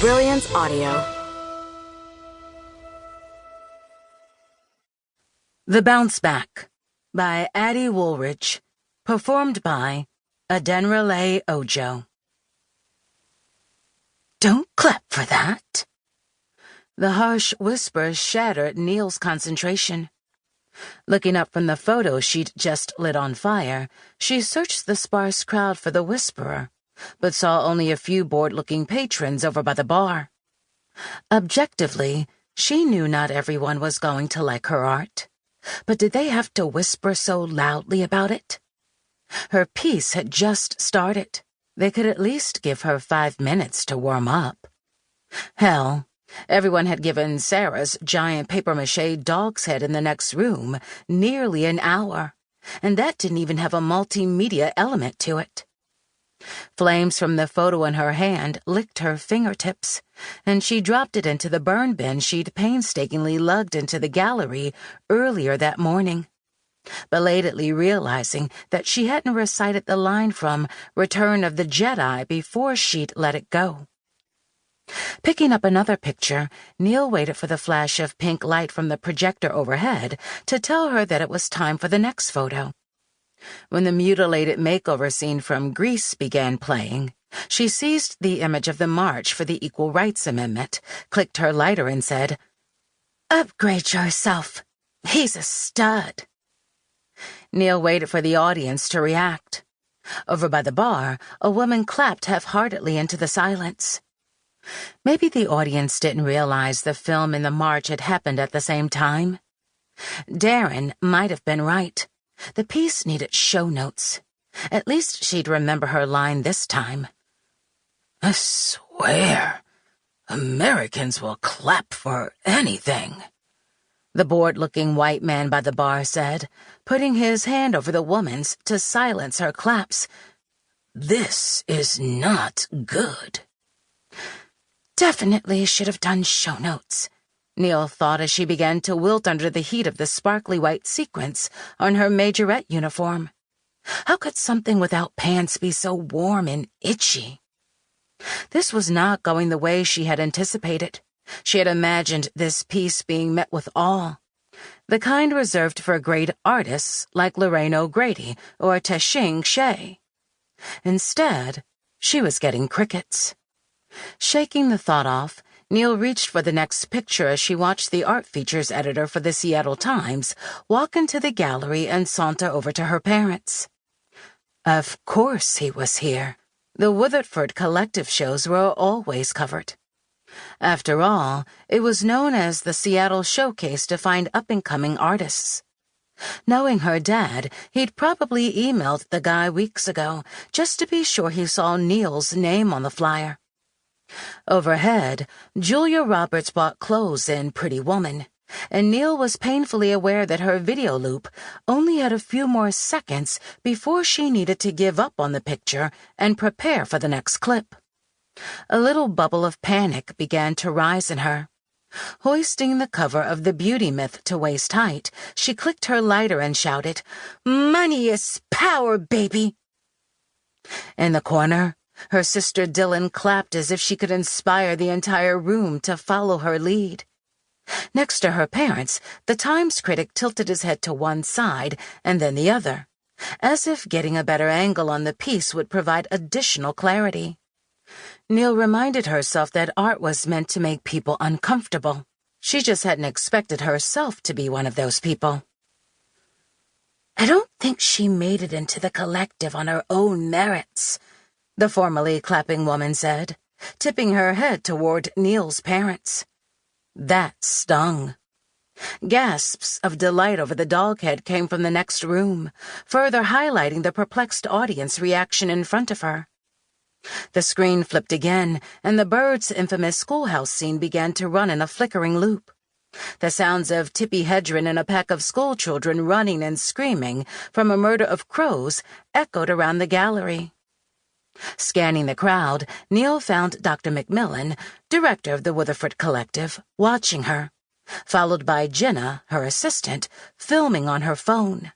Brilliance Audio. The Bounce Back by Addie Woolridge, performed by Adenrele Ojo. Don't clap for that. The harsh whisper shattered Neale's concentration. Looking up from the photo she'd just lit on fire, she searched the sparse crowd for the whisperer, but saw only a few bored-looking patrons over by the bar. Objectively, she knew not everyone was going to like her art. But did they have to whisper so loudly about it? Her piece had just started. They could at least give her 5 minutes to warm up. Hell, everyone had given Sarah's giant papier-mâché dog's head in the next room nearly an hour, and that didn't even have a multimedia element to it. Flames from the photo in her hand licked her fingertips, and she dropped it into the burn bin she'd painstakingly lugged into the gallery earlier that morning, belatedly realizing that she hadn't recited the line from Return of the Jedi before she'd let it go. Picking up another picture, Neale waited for the flash of pink light from the projector overhead to tell her that it was time for the next photo. When the mutilated makeover scene from Grease began playing, she seized the image of the March for the Equal Rights Amendment, clicked her lighter and said, "Upgrade yourself. He's a stud." Neale waited for the audience to react. Over by the bar, a woman clapped half-heartedly into the silence. Maybe the audience didn't realize the film and the march had happened at the same time. Darren might have been right. The piece needed show notes. At least she'd remember her line this time. "I swear, Americans will clap for anything," the bored-looking white man by the bar said, putting his hand over the woman's to silence her claps. "This is not good." Definitely should have done show notes, Neale thought as she began to wilt under the heat of the sparkly white sequins on her majorette uniform. How could something without pants be so warm and itchy? This was not going the way she had anticipated. She had imagined this piece being met with awe, the kind reserved for great artists like Lorraine O'Grady or Tashing Shea. Instead, she was getting crickets. Shaking the thought off, Neale reached for the next picture as she watched the art features editor for the Seattle Times walk into the gallery and saunter over to her parents. Of course he was here. The Weatherford Collective shows were always covered. After all, it was known as the Seattle Showcase to find up-and-coming artists. Knowing her dad, he'd probably emailed the guy weeks ago just to be sure he saw Neale's name on the flyer. Overhead, Julia Roberts bought clothes in Pretty Woman, and Neale was painfully aware that her video loop only had a few more seconds before she needed to give up on the picture and prepare for the next clip. A little bubble of panic began to rise in her. Hoisting the cover of the Beauty Myth to waist height, she clicked her lighter and shouted, "Money is power, baby!" In the corner, her sister Dylan clapped as if she could inspire the entire room to follow her lead. Next to her parents, the Times critic tilted his head to one side and then the other, as if getting a better angle on the piece would provide additional clarity. Neale reminded herself that art was meant to make people uncomfortable. She just hadn't expected herself to be one of those people. "I don't think she made it into the collective on her own merits," the formerly clapping woman said, tipping her head toward Neale's parents. That stung. Gasps of delight over the dog head came from the next room, further highlighting the perplexed audience reaction in front of her. The screen flipped again, and the Birds' infamous schoolhouse scene began to run in a flickering loop. The sounds of Tippi Hedren and a pack of schoolchildren running and screaming from a murder of crows echoed around the gallery. Scanning the crowd, Neale found Dr. McMillan, director of the Weatherford Collective, watching her, followed by Jenna, her assistant, filming on her phone.